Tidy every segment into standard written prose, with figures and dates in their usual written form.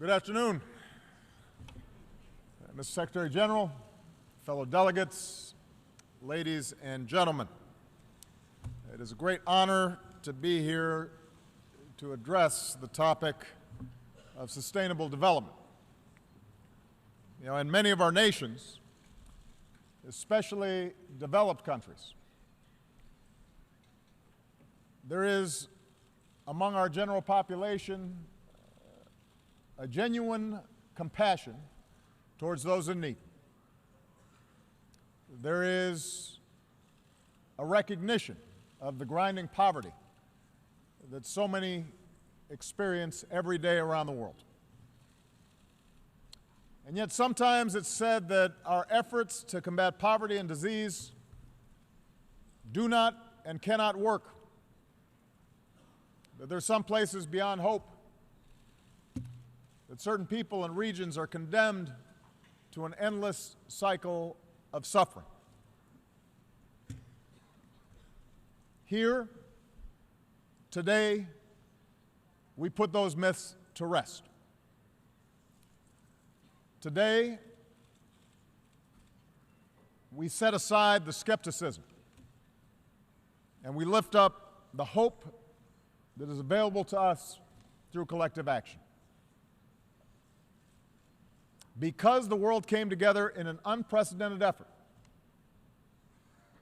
Good afternoon, Mr. Secretary General, fellow delegates, ladies and gentlemen. It is a great honor to be here to address the topic of sustainable development. In many of our nations, especially developed countries, there is among our general population a genuine compassion towards those in need. There is a recognition of the grinding poverty that so many experience every day around the world. And yet sometimes it's said that our efforts to combat poverty and disease do not and cannot work, that there are some places beyond hope, that certain people and regions are condemned to an endless cycle of suffering. Here, today, we put those myths to rest. Today, we set aside the skepticism and we lift up the hope that is available to us through collective action. Because the world came together in an unprecedented effort,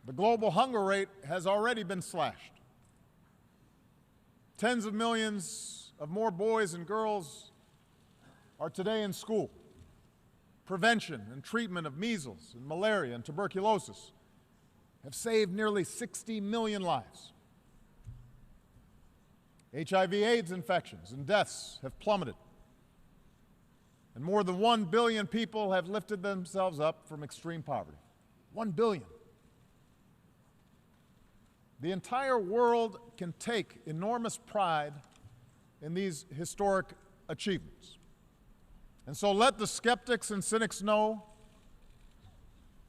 the global hunger rate has already been slashed. Tens of millions of more boys and girls are today in school. Prevention and treatment of measles and malaria and tuberculosis have saved nearly 60 million lives. HIV/AIDS infections and deaths have plummeted. And more than 1 billion people have lifted themselves up from extreme poverty. 1 billion. The entire world can take enormous pride in these historic achievements. And so let the skeptics and cynics know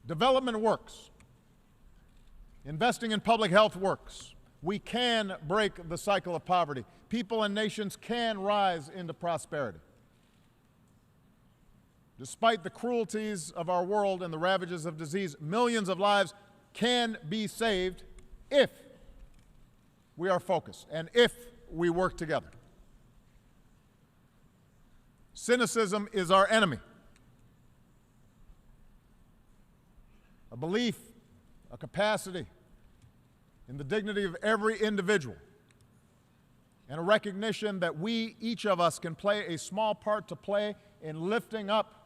development works. Investing in public health works. We can break the cycle of poverty. People and nations can rise into prosperity. Despite the cruelties of our world and the ravages of disease, millions of lives can be saved if we are focused and if we work together. Cynicism is our enemy. A belief, a capacity in the dignity of every individual, and a recognition that we, each of us, can play a small part to play in lifting up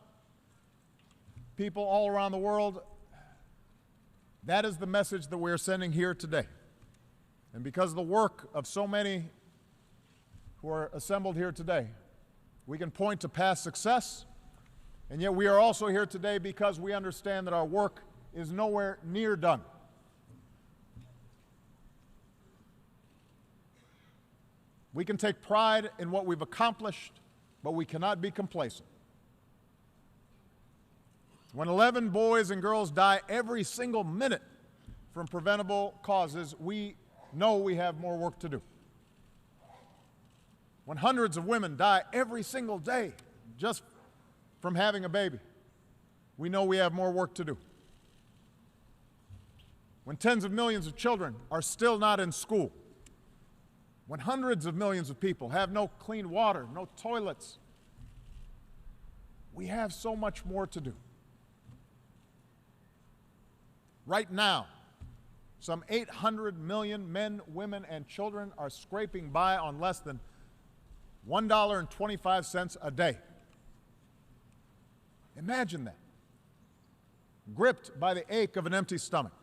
people all around the world. That is the message that we're sending here today. And because of the work of so many who are assembled here today, we can point to past success, and yet we are also here today because we understand that our work is nowhere near done. We can take pride in what we've accomplished, but we cannot be complacent. When 11 boys and girls die every single minute from preventable causes, we know we have more work to do. When hundreds of women die every single day just from having a baby, we know we have more work to do. When tens of millions of children are still not in school, when hundreds of millions of people have no clean water, no toilets, we have so much more to do. Right now, some 800 million men, women, and children are scraping by on less than $1.25 a day. Imagine that. Gripped by the ache of an empty stomach.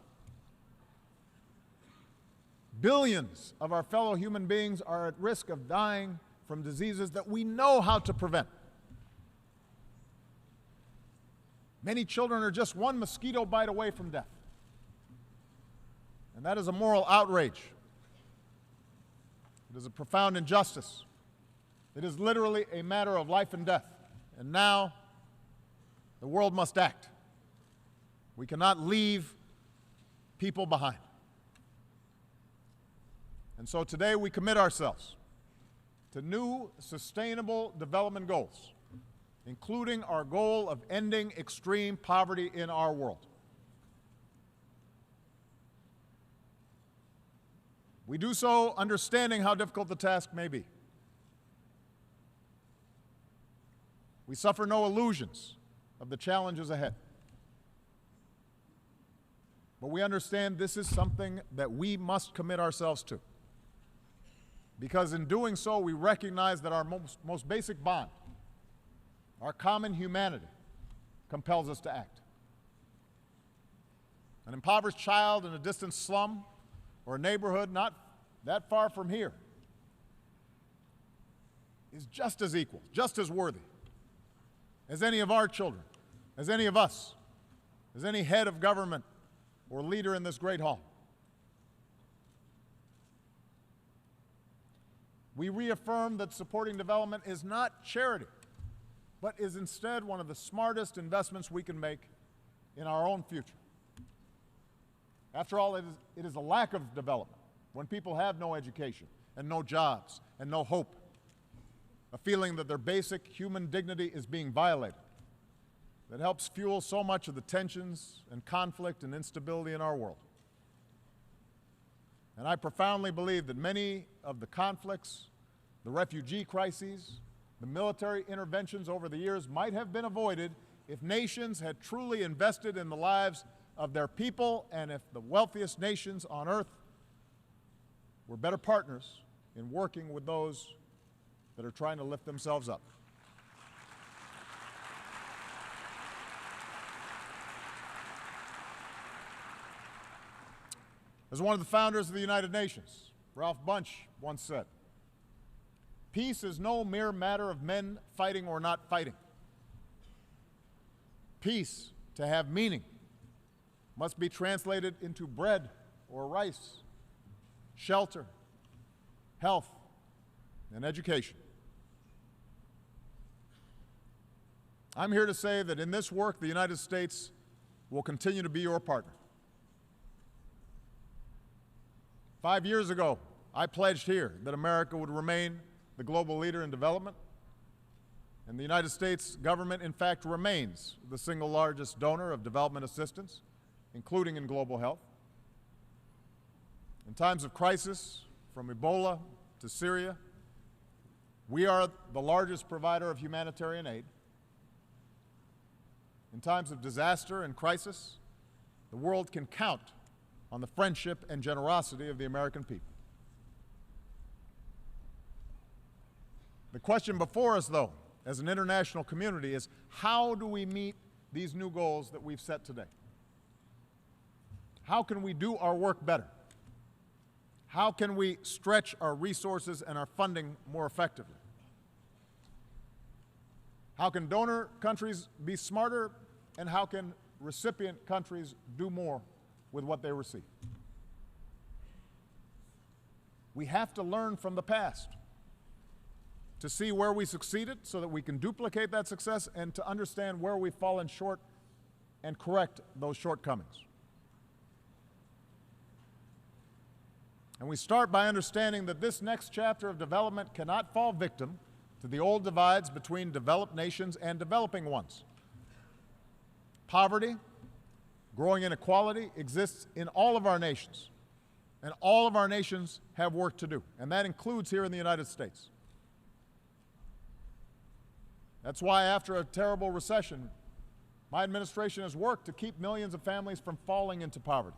Billions of our fellow human beings are at risk of dying from diseases that we know how to prevent. Many children are just one mosquito bite away from death. And that is a moral outrage. It is a profound injustice. It is literally a matter of life and death. And now, the world must act. We cannot leave people behind. And so today we commit ourselves to new sustainable development goals including our goal of ending extreme poverty in our world. We do so understanding how difficult the task may be. We suffer no illusions of the challenges ahead. But we understand this is something that we must commit ourselves to. Because in doing so, we recognize that our most basic bond, our common humanity, compels us to act. An impoverished child in a distant slum or a neighborhood not that far from here is just as equal, just as worthy as any of our children, as any of us, as any head of government or leader in this great hall. We reaffirm that supporting development is not charity, but is instead one of the smartest investments we can make in our own future. After all, it is a lack of development, when people have no education and no jobs and no hope, a feeling that their basic human dignity is being violated, that helps fuel so much of the tensions and conflict and instability in our world. And I profoundly believe that many of the conflicts, the refugee crises, the military interventions over the years might have been avoided if nations had truly invested in the lives of their people, and if the wealthiest nations on earth were better partners in working with those that are trying to lift themselves up. As one of the founders of the United Nations, Ralph Bunche, once said, "Peace is no mere matter of men fighting or not fighting. Peace, to have meaning, must be translated into bread or rice, shelter, health, and education." I'm here to say that in this work, the United States will continue to be your partner. 5 years ago, I pledged here that America would remain the global leader in development, and the United States government, in fact, remains the single largest donor of development assistance, including in global health. In times of crisis, from Ebola to Syria, we are the largest provider of humanitarian aid. In times of disaster and crisis, the world can count on the friendship and generosity of the American people. The question before us, though, as an international community is, how do we meet these new goals that we've set today? How can we do our work better? How can we stretch our resources and our funding more effectively? How can donor countries be smarter, and how can recipient countries do more with what they receive? We have to learn from the past to see where we succeeded so that we can duplicate that success, and to understand where we've fallen short and correct those shortcomings. And we start by understanding that this next chapter of development cannot fall victim to the old divides between developed nations and developing ones. Poverty, growing inequality exists in all of our nations, and all of our nations have work to do, and that includes here in the United States. That's why after a terrible recession, my administration has worked to keep millions of families from falling into poverty.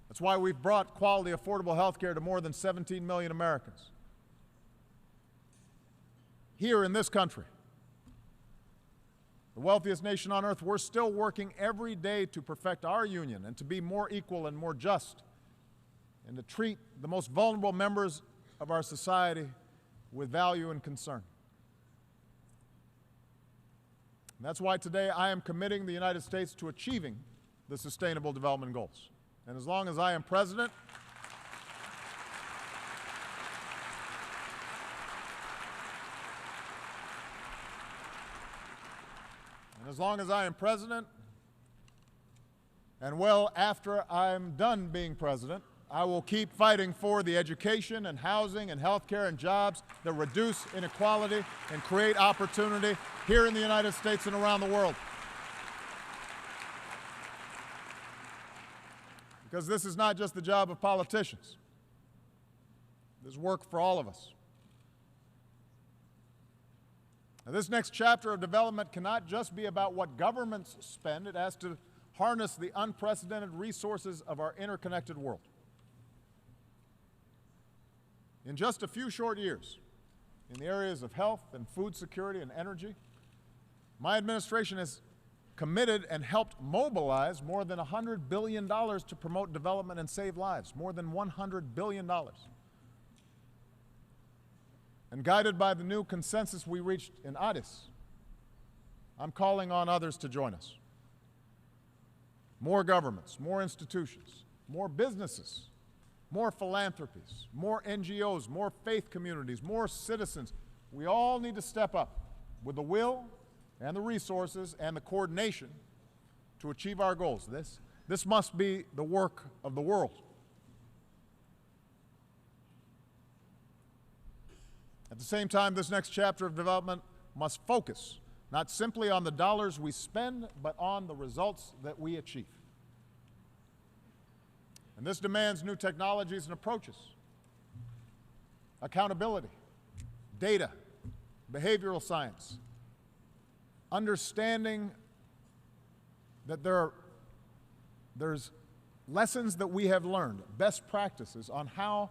That's why we've brought quality, affordable health care to more than 17 million Americans. Here in this country, the wealthiest nation on earth, we're still working every day to perfect our union and to be more equal and more just, and to treat the most vulnerable members of our society with value and concern. And that's why today I am committing the United States to achieving the Sustainable Development Goals. And as long as I am president, and well after I'm done being president, I will keep fighting for the education and housing and health care and jobs that reduce inequality and create opportunity here in the United States and around the world. Because this is not just the job of politicians. There's work for all of us. Now, this next chapter of development cannot just be about what governments spend. It has to harness the unprecedented resources of our interconnected world. In just a few short years, in the areas of health and food security and energy, my administration has committed and helped mobilize more than $100 billion to promote development and save lives, more than $100 billion. And guided by the new consensus we reached in Addis, I'm calling on others to join us. More governments, more institutions, more businesses, more philanthropies, more NGOs, more faith communities, more citizens. We all need to step up with the will and the resources and the coordination to achieve our goals. This must be the work of the world. At the same time, this next chapter of development must focus not simply on the dollars we spend, but on the results that we achieve. And this demands new technologies and approaches, accountability, data, behavioral science, understanding that there's lessons that we have learned, best practices on how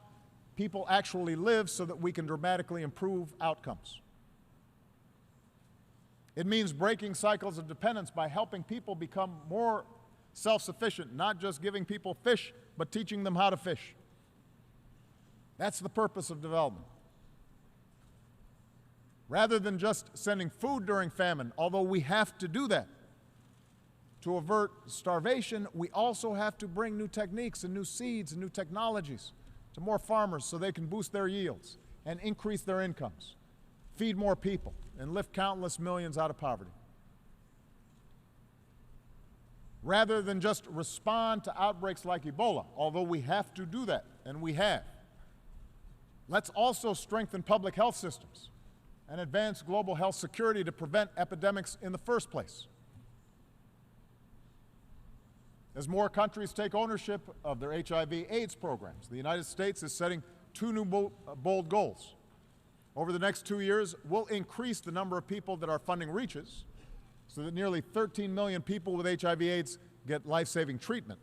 people actually live so that we can dramatically improve outcomes. It means breaking cycles of dependence by helping people become more self-sufficient, not just giving people fish, but teaching them how to fish. That's the purpose of development. Rather than just sending food during famine, although we have to do that, to avert starvation, we also have to bring new techniques and new seeds and new technologies to more farmers so they can boost their yields and increase their incomes, feed more people, and lift countless millions out of poverty. Rather than just respond to outbreaks like Ebola, although we have to do that, and we have, let's also strengthen public health systems and advance global health security to prevent epidemics in the first place. As more countries take ownership of their HIV/AIDS programs, the United States is setting two new bold goals. Over the next 2 years, we'll increase the number of people that our funding reaches so that nearly 13 million people with HIV/AIDS get life-saving treatment.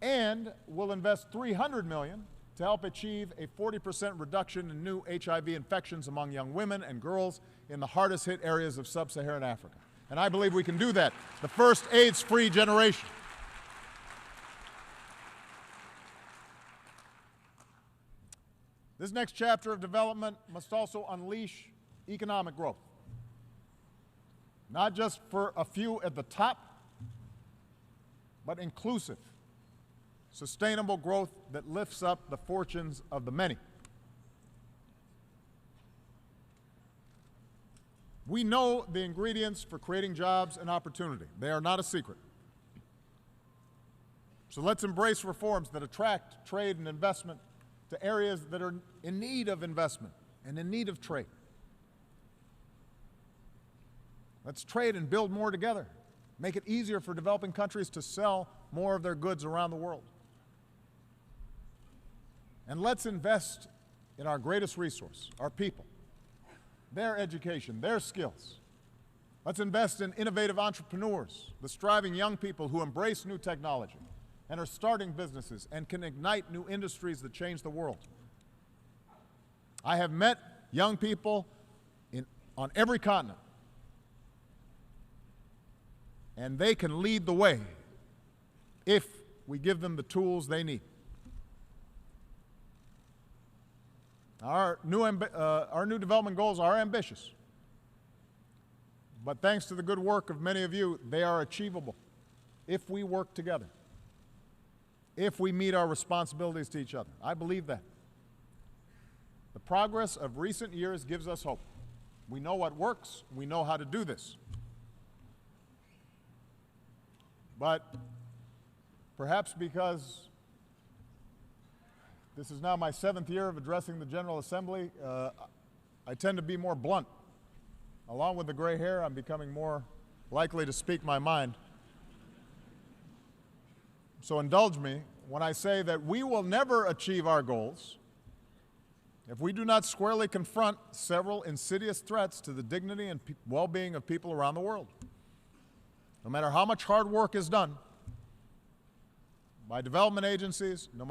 And we'll invest $300 million to help achieve a 40% reduction in new HIV infections among young women and girls in the hardest-hit areas of sub-Saharan Africa. And I believe we can do that. The first AIDS-free generation. This next chapter of development must also unleash economic growth. Not just for a few at the top, but inclusive, sustainable growth that lifts up the fortunes of the many. We know the ingredients for creating jobs and opportunity. They are not a secret. So let's embrace reforms that attract trade and investment to areas that are in need of investment and in need of trade. Let's trade and build more together. Make it easier for developing countries to sell more of their goods around the world. And let's invest in our greatest resource, our people, their education, their skills. Let's invest in innovative entrepreneurs, the striving young people who embrace new technology and are starting businesses and can ignite new industries that change the world. I have met young people on every continent, and they can lead the way if we give them the tools they need. Our new development goals are ambitious, but thanks to the good work of many of you, they are achievable if we work together, if we meet our responsibilities to each other. I believe that. The progress of recent years gives us hope. We know what works. We know how to do this. But perhaps because This is now my 7th year of addressing the General Assembly. I tend to be more blunt. Along with the gray hair, I'm becoming more likely to speak my mind. So indulge me when I say that we will never achieve our goals if we do not squarely confront several insidious threats to the dignity and well-being of people around the world. No matter how much hard work is done by development agencies, no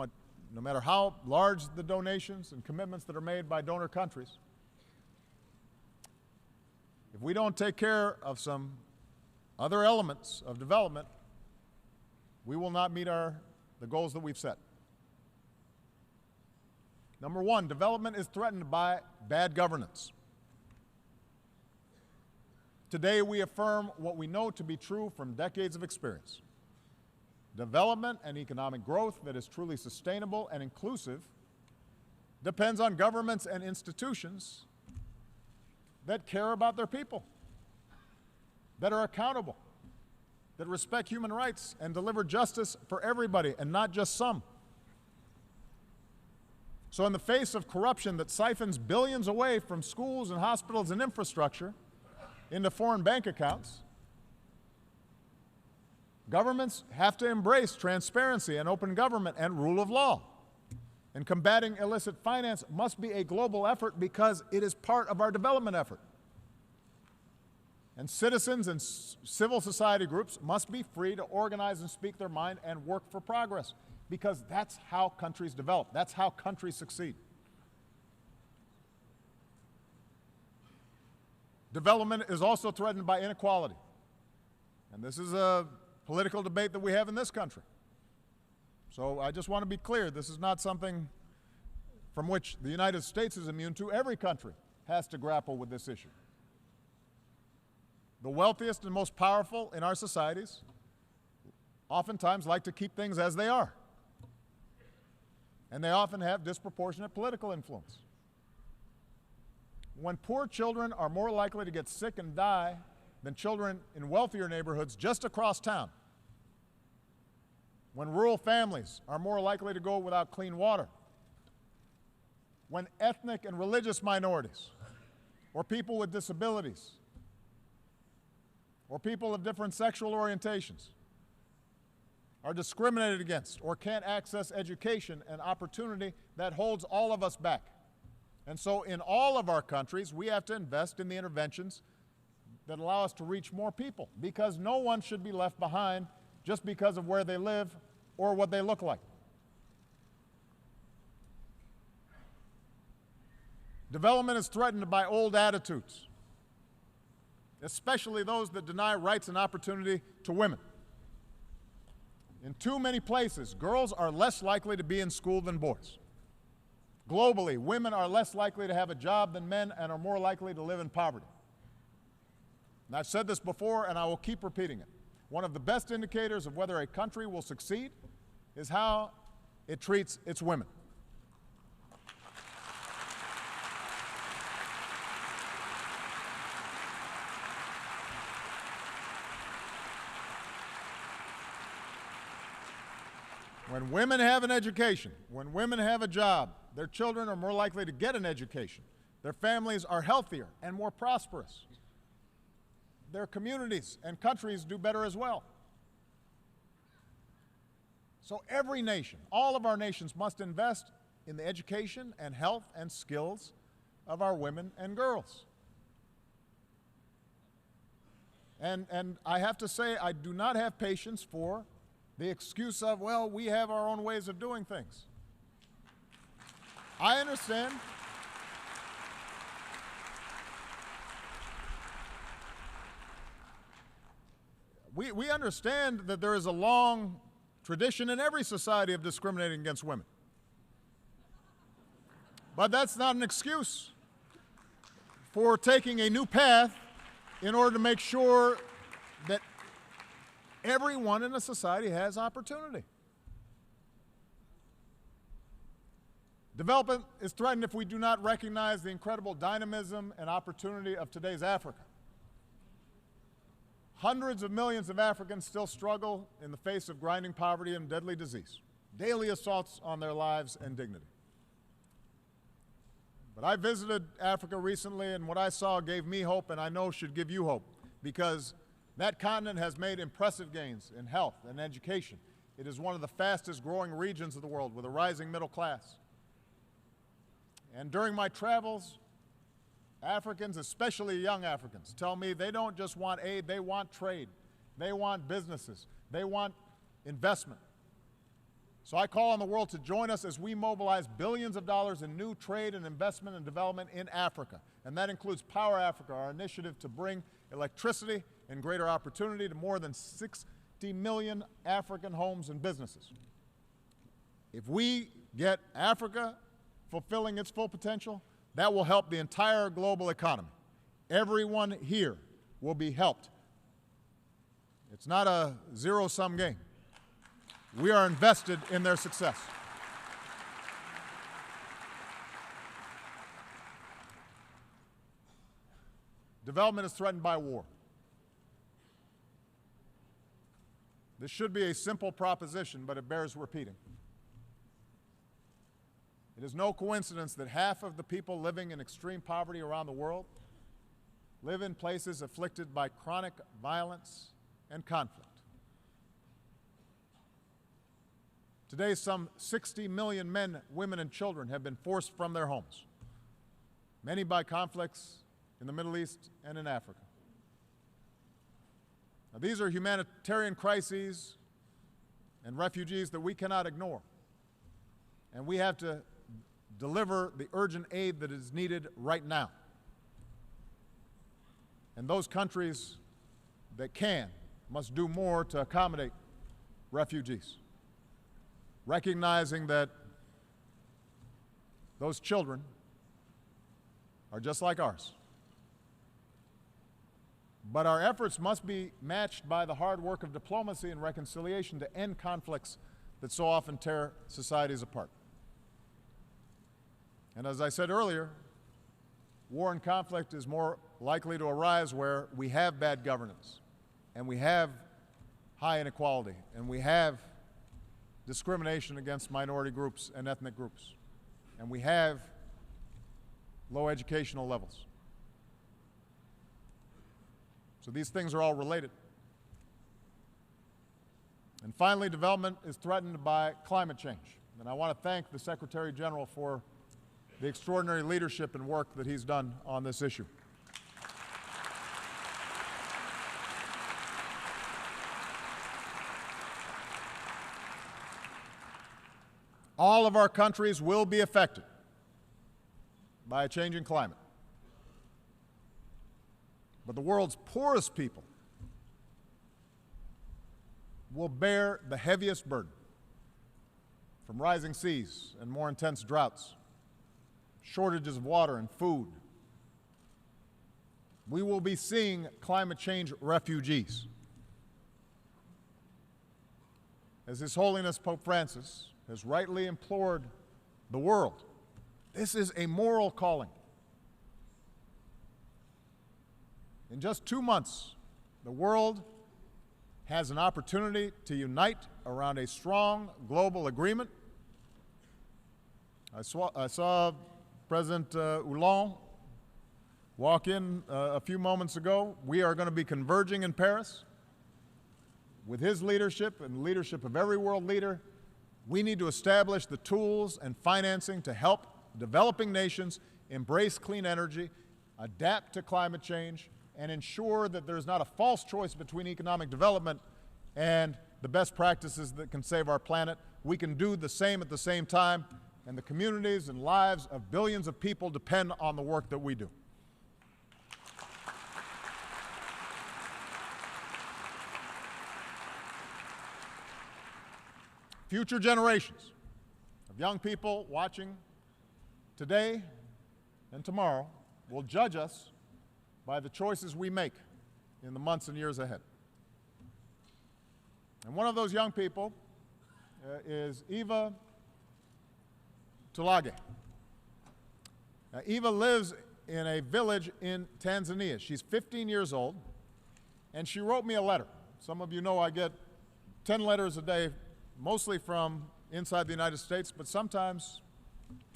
matter how large the donations and commitments that are made by donor countries, if we don't take care of some other elements of development, we will not meet the goals that we've set. Number one, development is threatened by bad governance. Today, we affirm what we know to be true from decades of experience. Development and economic growth that is truly sustainable and inclusive depends on governments and institutions that care about their people, that are accountable, that respect human rights and deliver justice for everybody and not just some. So in the face of corruption that siphons billions away from schools and hospitals and infrastructure into foreign bank accounts, governments have to embrace transparency and open government and rule of law. And combating illicit finance must be a global effort because it is part of our development effort. And citizens and civil society groups must be free to organize and speak their mind and work for progress, because that's how countries develop. That's how countries succeed. Development is also threatened by inequality. And this is a political debate that we have in this country. So I just want to be clear, this is not something from which the United States is immune to. Every country has to grapple with this issue. The wealthiest and most powerful in our societies oftentimes like to keep things as they are. And they often have disproportionate political influence. When poor children are more likely to get sick and die than children in wealthier neighborhoods just across town, when rural families are more likely to go without clean water, when ethnic and religious minorities, or people with disabilities, or people of different sexual orientations are discriminated against or can't access education and opportunity, that holds all of us back. And so in all of our countries, we have to invest in the interventions that allow us to reach more people, because no one should be left behind just because of where they live or what they look like. Development is threatened by old attitudes, especially those that deny rights and opportunity to women. In too many places, girls are less likely to be in school than boys. Globally, women are less likely to have a job than men and are more likely to live in poverty. And I've said this before, and I will keep repeating it. One of the best indicators of whether a country will succeed is how it treats its women. When women have an education, when women have a job, their children are more likely to get an education. Their families are healthier and more prosperous. Their communities and countries do better as well. So every nation, all of our nations, must invest in the education and health and skills of our women and girls. And I have to say, I do not have patience for the excuse of, well, we have our own ways of doing things. I understand. We understand that there is a long tradition in every society of discriminating against women. But that's not an excuse for taking a new path in order to make sure that everyone in a society has opportunity. Development is threatened if we do not recognize the incredible dynamism and opportunity of today's Africa. Hundreds of millions of Africans still struggle in the face of grinding poverty and deadly disease, daily assaults on their lives and dignity. But I visited Africa recently, and what I saw gave me hope, and I know should give you hope, because that continent has made impressive gains in health and education. It is one of the fastest growing regions of the world with a rising middle class. And during my travels, Africans, especially young Africans, tell me they don't just want aid, they want trade. They want businesses. They want investment. So I call on the world to join us as we mobilize billions of dollars in new trade and investment and development in Africa. And that includes Power Africa, our initiative to bring electricity and greater opportunity to more than 60 million African homes and businesses. If we get Africa fulfilling its full potential, that will help the entire global economy. Everyone here will be helped. It's not a zero-sum game. We are invested in their success. Development is threatened by war. This should be a simple proposition, but it bears repeating. It is no coincidence that half of the people living in extreme poverty around the world live in places afflicted by chronic violence and conflict. Today, some 60 million men, women, and children have been forced from their homes, many by conflicts in the Middle East and in Africa. Now, these are humanitarian crises and refugees that we cannot ignore, and we have to deliver the urgent aid that is needed right now. And those countries that can must do more to accommodate refugees, recognizing that those children are just like ours. But our efforts must be matched by the hard work of diplomacy and reconciliation to end conflicts that so often tear societies apart. And as I said earlier, war and conflict is more likely to arise where we have bad governance, and we have high inequality, and we have discrimination against minority groups and ethnic groups, and we have low educational levels. So these things are all related. And finally, development is threatened by climate change. And I want to thank the Secretary General for the extraordinary leadership and work that he's done on this issue. All of our countries will be affected by a changing climate. But the world's poorest people will bear the heaviest burden from rising seas and more intense droughts, shortages of water and food. We will be seeing climate change refugees. As His Holiness Pope Francis has rightly implored the world, this is a moral calling. In just 2 months, the world has an opportunity to unite around a strong global agreement. I saw President Hollande walk in a few moments ago. We are going to be converging in Paris. With his leadership and the leadership of every world leader, we need to establish the tools and financing to help developing nations embrace clean energy, adapt to climate change, and ensure that there's not a false choice between economic development and the best practices that can save our planet. We can do the same at the same time, and the communities and lives of billions of people depend on the work that we do. Future generations of young people watching today and tomorrow will judge us by the choices we make in the months and years ahead. And one of those young people is Eva Tulage. Eva lives in a village in Tanzania. She's 15 years old, and she wrote me a letter. Some of you know I get 10 letters a day, mostly from inside the United States, but sometimes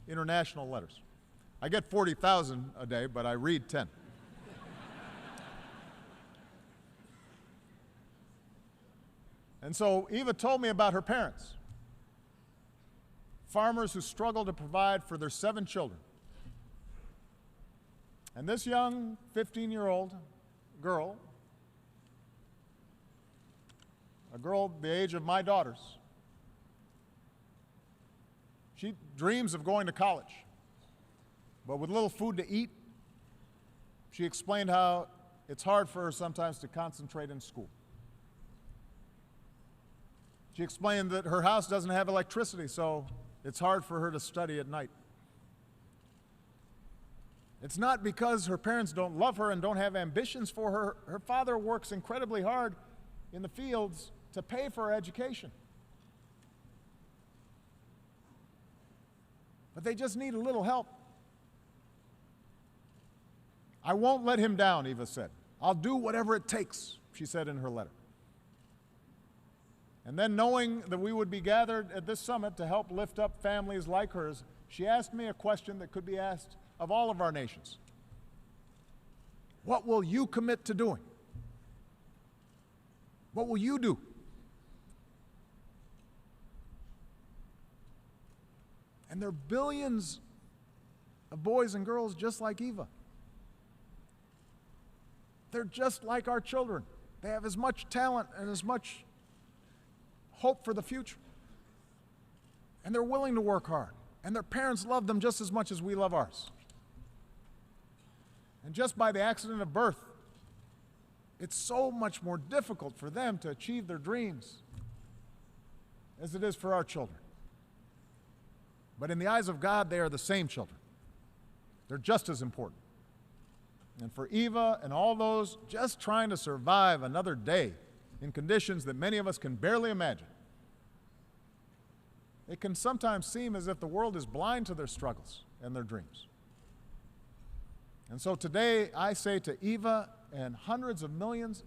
international letters. I get 40,000 a day, but I read 10. And so Eva told me about her parents, farmers who struggle to provide for their 7 children. And this young 15-year-old girl, a girl the age of my daughters, she dreams of going to college, but with little food to eat, she explained how it's hard for her sometimes to concentrate in school. She explained that her house doesn't have electricity, so it's hard for her to study at night. It's not because her parents don't love her and don't have ambitions for her. Her father works incredibly hard in the fields to pay for her education. But they just need a little help. I won't let him down, Eva said. I'll do whatever it takes, she said in her letter. And then, knowing that we would be gathered at this summit to help lift up families like hers, she asked me a question that could be asked of all of our nations. What will you commit to doing? What will you do? And there are billions of boys and girls just like Eva. They're just like our children. They have as much talent and as much hope for the future. And they're willing to work hard. And their parents love them just as much as we love ours. And just by the accident of birth, it's so much more difficult for them to achieve their dreams as it is for our children. But in the eyes of God, they are the same children. They're just as important. And for Eva and all those just trying to survive another day in conditions that many of us can barely imagine, it can sometimes seem as if the world is blind to their struggles and their dreams. And so today I say to Eva and hundreds of millions,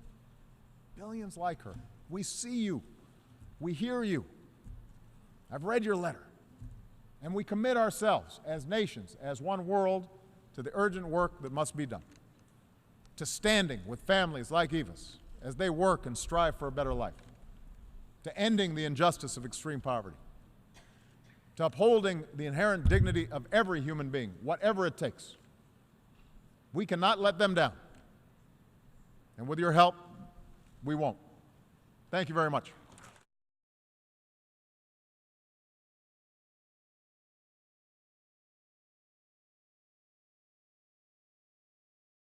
billions like her, we see you, we hear you. I've read your letter. And we commit ourselves as nations, as one world, to the urgent work that must be done, to standing with families like Eva's as they work and strive for a better life, to ending the injustice of extreme poverty, to upholding the inherent dignity of every human being, whatever it takes. We cannot let them down. And with your help, we won't. Thank you very much.